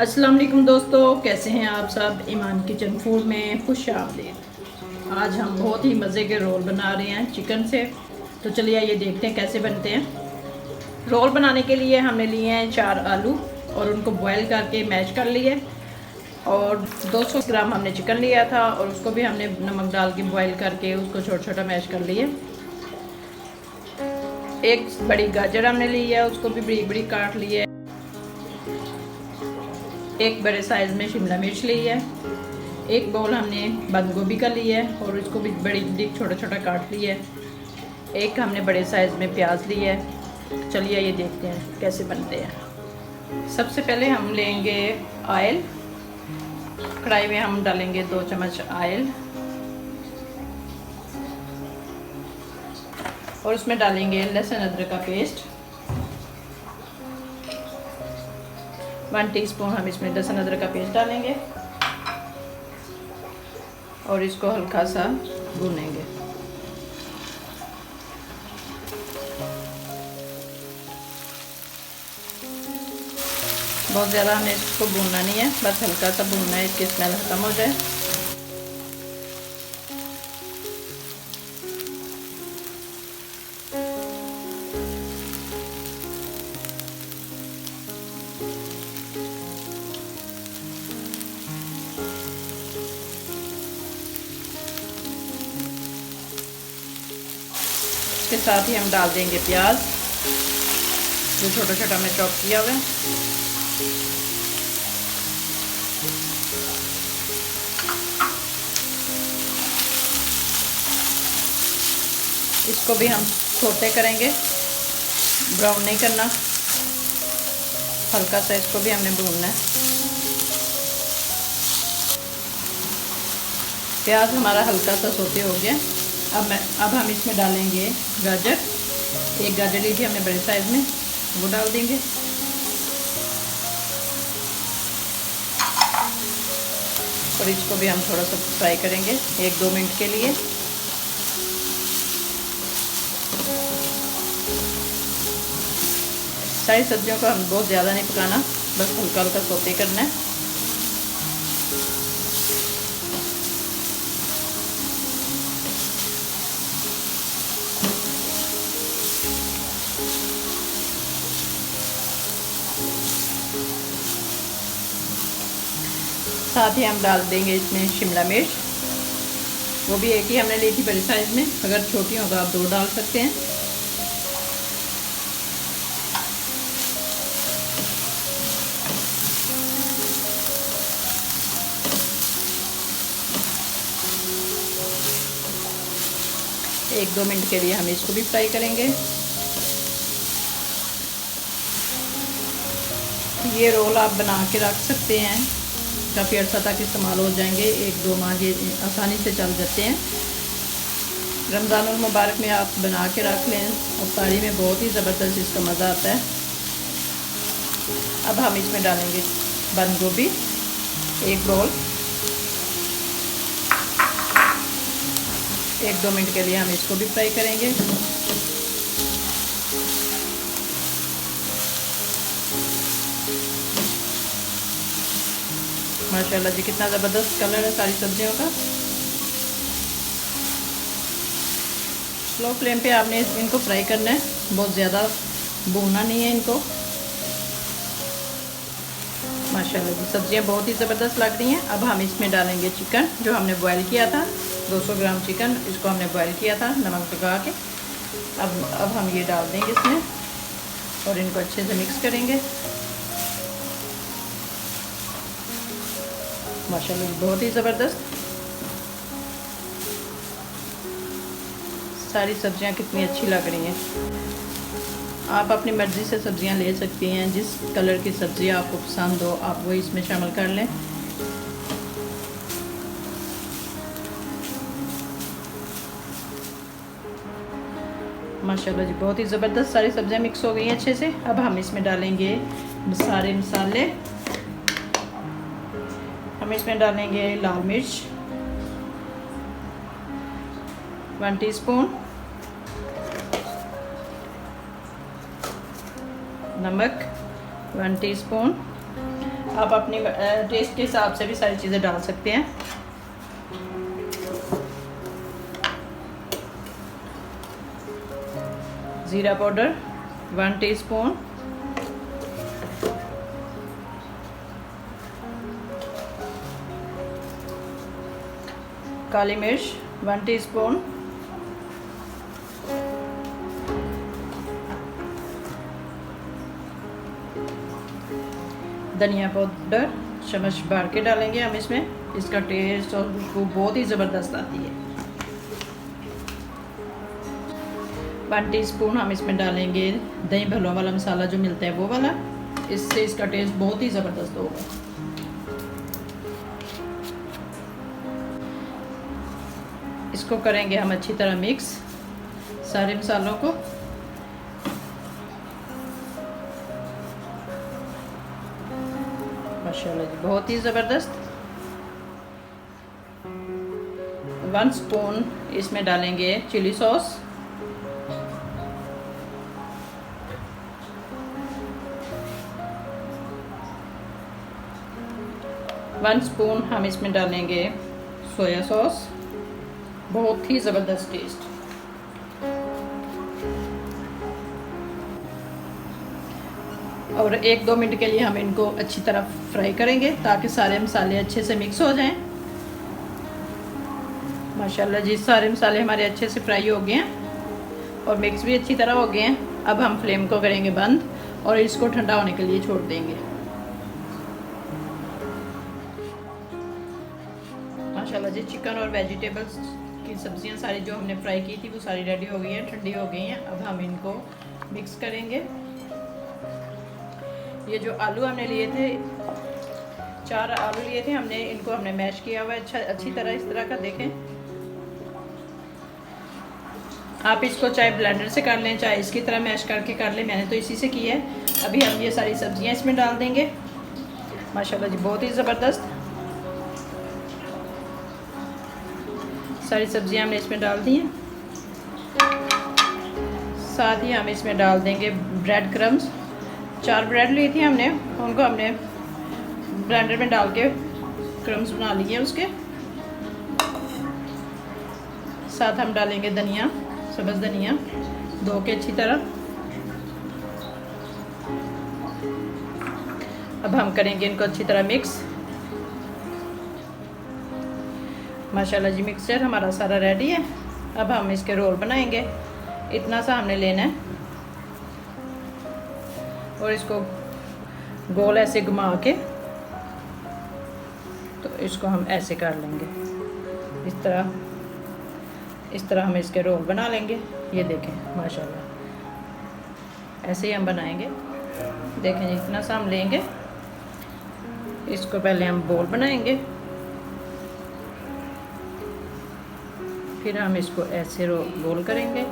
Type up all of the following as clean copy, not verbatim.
अस्सलाम वालेकुम दोस्तों, कैसे हैं आप सब। ईमान किचन फूड में खुश आमदीद। आज हम बहुत ही मज़े के रोल बना रहे हैं चिकन से। तो चलिए ये देखते हैं कैसे बनते हैं। रोल बनाने के लिए हमने लिए हैं 4 आलू और उनको बॉयल करके मैश कर लिए। और 200 ग्राम हमने चिकन लिया था और उसको भी हमने नमक डाल के बॉयल करके उसको छोटा छोटा मैश कर लिए। एक बड़ी गाजर हमने ली है, उसको भी बड़ी बड़ी काट ली है। एक बड़े साइज़ में शिमला मिर्च ली है। एक बाउल हमने बंद गोभी का लिया है और इसको भी बड़ी बड़ी छोटा छोटा काट लिया है। एक हमने बड़े साइज़ में प्याज ली है। चलिए ये देखते हैं कैसे बनते हैं। सबसे पहले हम लेंगे ऑयल। कढ़ाई में हम डालेंगे 2 चम्मच ऑयल और उसमें डालेंगे लहसुन अदरक का पेस्ट। 1 टीस्पून हम इसमें लहसुन अदरक का पेस्ट डालेंगे और इसको हल्का सा भूनेंगे। बहुत ज़्यादा हमें इसको भूनना नहीं है, बस हल्का सा भूनना है, इसकी स्मेल खत्म हो जाए। इसके साथ ही हम डाल देंगे प्याज जो छोटा छोटा में चॉप किया हुआ है। इसको भी हम सौते करेंगे, ब्राउन नहीं करना, हल्का सा इसको भी हमने भूनना है। प्याज हमारा हल्का सा सौते हो गया। अब हम इसमें डालेंगे गाजर। एक गाजर ली थी हमने बड़े साइज़ में, वो डाल देंगे। और इसको भी हम थोड़ा सा फ्राई करेंगे 1-2 मिनट के लिए। सारी सब्जियों को हम बहुत ज़्यादा नहीं पकाना, बस हल्का हल्का सौते करना है। साथ ही हम डाल देंगे इसमें शिमला मिर्च। वो भी एक ही हमने ली थी बड़ी साइज़ में, अगर छोटी हो तो आप 2 डाल सकते हैं। एक 2 मिनट के लिए हम इसको भी फ्राई करेंगे। ये रोल आप बना के रख सकते हैं, काफ़ी अर्सा तक इस्तेमाल हो जाएंगे। 1-2 माह ये आसानी से चल जाते हैं। रमज़ानुल मुबारक में आप बना के रख लें, अफ्तारी में बहुत ही ज़बरदस्त इसका मज़ा आता है। अब हम इसमें डालेंगे बंद गोभी, 1 बाउल। 1-2 मिनट के लिए हम इसको भी फ्राई करेंगे। माशाल्लाह जी, कितना ज़बरदस्त कलर है सारी सब्जियों का। स्लो फ्लेम पे आपने इनको फ्राई करना है, बहुत ज़्यादा भूनना नहीं है इनको। माशाल्लाह जी, सब्जियां बहुत ही ज़बरदस्त लग रही हैं। अब हम इसमें डालेंगे चिकन जो हमने बॉयल किया था। 200 ग्राम चिकन, इसको हमने बॉयल किया था नमक लगा के। अब हम ये डाल देंगे इसमें और इनको अच्छे से मिक्स करेंगे। माशाल्लाह बहुत ही ज़बरदस्त। सारी सब्जियां कितनी अच्छी लग रही हैं। आप अपनी मर्ज़ी से सब्जियां ले सकती हैं, जिस कलर की सब्ज़ी आपको पसंद हो आप वो इसमें शामिल कर लें। माशाल्लाह जी, बहुत ही ज़बरदस्त सारी सब्जियां मिक्स हो गई हैं अच्छे से। अब हम इसमें डालेंगे सारे मसाले। हम इसमें डालेंगे लाल मिर्च 1 टीस्पून, नमक 1 टीस्पून, आप अपनी टेस्ट के हिसाब से भी सारी चीज़ें डाल सकते हैं। ज़ीरा पाउडर 1 टीस्पून, काली मिर्च 1 टीस्पून, धनिया पाउडर चम्मच भर के डालेंगे हम इसमें। इसका टेस्ट और खुशबू बहुत ही ज़बरदस्त आती है। 1 टीस्पून हम इसमें डालेंगे दही भल्लों वाला मसाला जो मिलता है वो वाला, इससे इसका टेस्ट बहुत ही ज़बरदस्त होगा। इसको करेंगे हम अच्छी तरह मिक्स सारे मसालों को। माशाल्लाह जी बहुत ही ज़बरदस्त। 1 स्पून इसमें डालेंगे चिली सॉस, वन स्पून हम इसमें डालेंगे सोया सॉस, बहुत ही ज़बरदस्त टेस्ट। और 1-2 मिनट के लिए हम इनको अच्छी तरह फ्राई करेंगे ताकि सारे मसाले अच्छे से मिक्स हो जाएं। माशाल्लाह जी सारे मसाले हमारे अच्छे से फ्राई हो गए हैं और मिक्स भी अच्छी तरह हो गए हैं। अब हम फ्लेम को करेंगे बंद और इसको ठंडा होने के लिए छोड़ देंगे। माशाल्लाह जी चिकन और वेजिटेबल्स की सब्जियां सारी जो हमने फ्राई की थी वो सारी रेडी हो गई हैं, ठंडी हो गई हैं। अब हम इनको मिक्स करेंगे। ये जो आलू हमने लिए थे, 4 आलू लिए थे हमने, इनको हमने मैश किया हुआ है अच्छी तरह, इस तरह का देखें। आप इसको चाहे ब्लेंडर से कर लें, चाहे इसकी तरह मैश करके कर लें, मैंने तो इसी से की है। अभी हम ये सारी सब्जियां इसमें डाल देंगे। माशाल्लाह जी बहुत ही ज़बरदस्त सारी सब्जियां हमने इसमें डाल दी हैं। साथ ही हम इसमें डाल देंगे ब्रेड क्रम्स। 4 ब्रेड ली थी हमने, उनको हमने ब्लेंडर में डाल के क्रम्स बना लिए उसके। साथ हम डालेंगे धनिया, सब्ज़ धनिया, धो के अच्छी तरह। अब हम करेंगे इनको अच्छी तरह मिक्स। माशाल्लाह जी मिक्सचर हमारा सारा रेडी है। अब हम इसके रोल बनाएंगे। इतना सा हमने लेना है और इसको गोल ऐसे घुमा के तो इसको हम ऐसे कर लेंगे। इस तरह हम इसके रोल बना लेंगे। ये देखें माशाल्लाह ऐसे ही हम बनाएंगे। देखें इतना सा हम लेंगे, इसको पहले हम बोल बनाएंगे, फिर हम इसको ऐसे रोल करेंगे,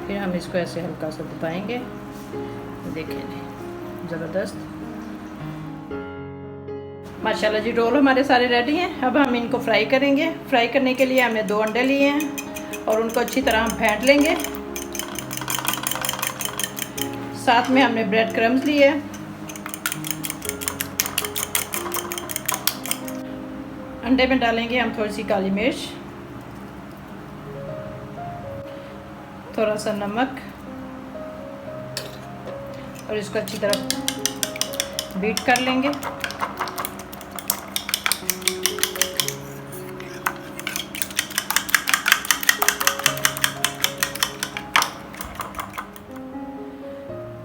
फिर हम इसको ऐसे हल्का सा दबाएंगे। देखें जी ज़बरदस्त। माशाल्लाह जी रोल हमारे सारे रेडी हैं। अब हम इनको फ्राई करेंगे। फ्राई करने के लिए हमने 2 अंडे लिए हैं और उनको अच्छी तरह हम फेंट लेंगे। साथ में हमने ब्रेड क्रम्स लिए, अंडे में डालेंगे हम थोड़ी सी काली मिर्च, थोड़ा सा नमक और इसको अच्छी तरह बीट कर लेंगे।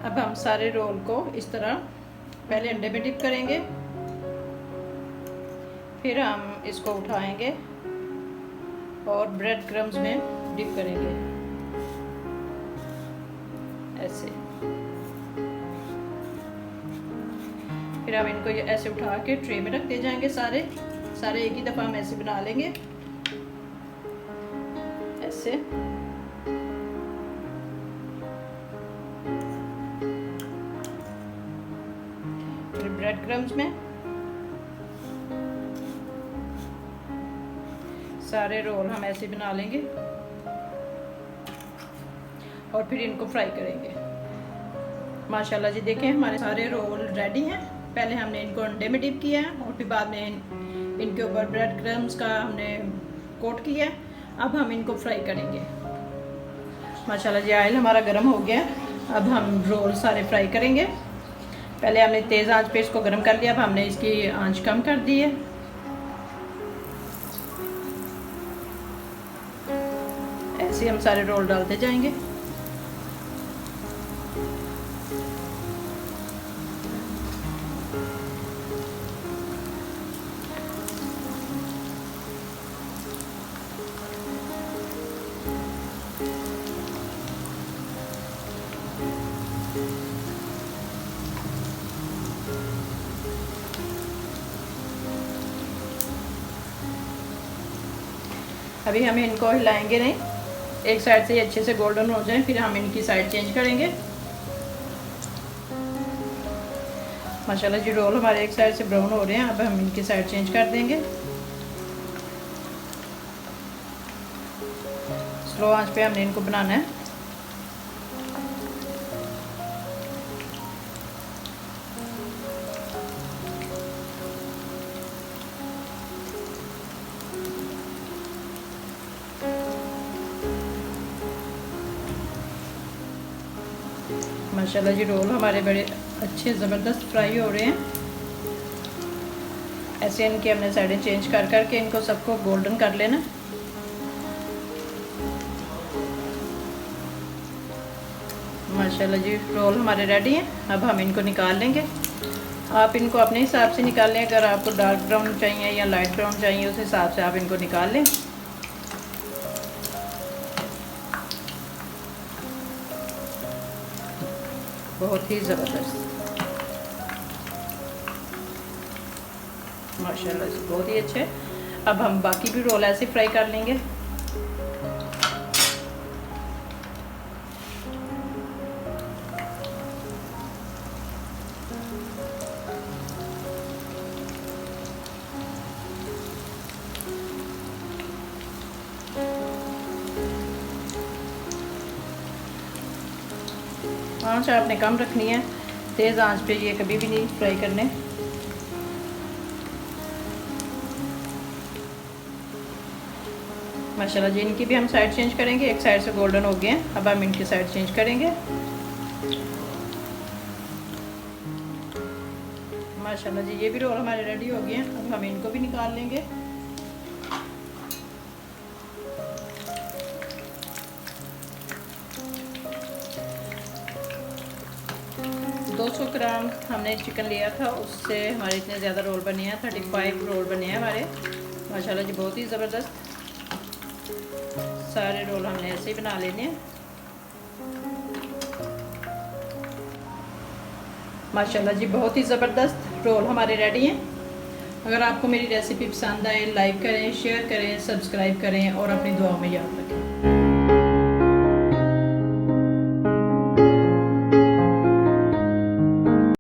अब हम सारे रोल को इस तरह पहले अंडे में डिप करेंगे, फिर हम इसको उठाएंगे और ब्रेड क्रम्स में डिप करेंगे ऐसे। फिर हम इनको ऐसे उठा के ट्रे में रख दे जाएंगे। सारे एक ही दफ़ा हम ऐसे बना लेंगे ऐसे। फिर ब्रेड क्रम्स में सारे रोल हम ऐसे बना लेंगे और फिर इनको फ्राई करेंगे। माशाल्लाह जी, देखें हमारे सारे रोल रेडी हैं। पहले हमने इनको अंडे में डिप किया है और फिर बाद में इनके ऊपर ब्रेड क्रम्स का हमने कोट किया है। अब हम इनको फ्राई करेंगे। माशाल्लाह जी, ऑयल हमारा गर्म हो गया। अब हम रोल सारे फ्राई करेंगे। पहले हमने तेज़ आंच पे इसको गर्म कर लिया, अब हमने इसकी आंच कम कर दी है। ऐसे हम सारे रोल डालते जाएंगे। अभी हम इनको हिलाएंगे नहीं, एक साइड से अच्छे से गोल्डन हो जाए, फिर हम इनकी साइड चेंज करेंगे। माशाल्लाह जी, रोल हमारे एक साइड से ब्राउन हो रहे हैं। अब हम इनकी साइड चेंज कर देंगे। स्लो आंच पे हमने इनको बनाना है। माशाल्लाह जी, रोल हमारे बड़े अच्छे ज़बरदस्त फ्राई हो रहे हैं। ऐसे इनकी हमने साइडें चेंज कर करके इनको सबको गोल्डन कर लेना। माशाल्लाह जी, रोल हमारे रेडी हैं। अब हम इनको निकाल लेंगे। आप इनको अपने हिसाब से निकाल लें। अगर आपको डार्क ब्राउन चाहिए या लाइट ब्राउन चाहिए, उस हिसाब से आप इनको निकाल लें। बहुत ही ज़बरदस्त, माशाल्लाह से बहुत ही अच्छे। अब हम बाकी भी रोल ऐसे फ्राई कर लेंगे। आंच आपने कम रखनी है, तेज़ आंच पे ये कभी भी नहीं फ्राई करने। माशाल्लाह जी, इनकी भी हम साइड चेंज करेंगे। एक साइड से गोल्डन हो गए हैं, अब हम इनकी साइड चेंज करेंगे। माशाल्लाह जी, ये भी रोल हमारे रेडी हो गए हैं। अब हम इनको भी निकाल लेंगे। 200 ग्राम हमने चिकन लिया था, उससे हमारे इतने ज़्यादा रोल बने हैं। 35 रोल बने हैं हमारे। माशाल्लाह जी, बहुत ही ज़बरदस्त। सारे रोल हमने ऐसे ही बना लेने हैं। माशाल्लाह जी, बहुत ही ज़बरदस्त रोल हमारे रेडी हैं। अगर आपको मेरी रेसिपी पसंद आए, लाइक करें, शेयर करें, सब्सक्राइब करें और अपनी दुआओं में याद रखें।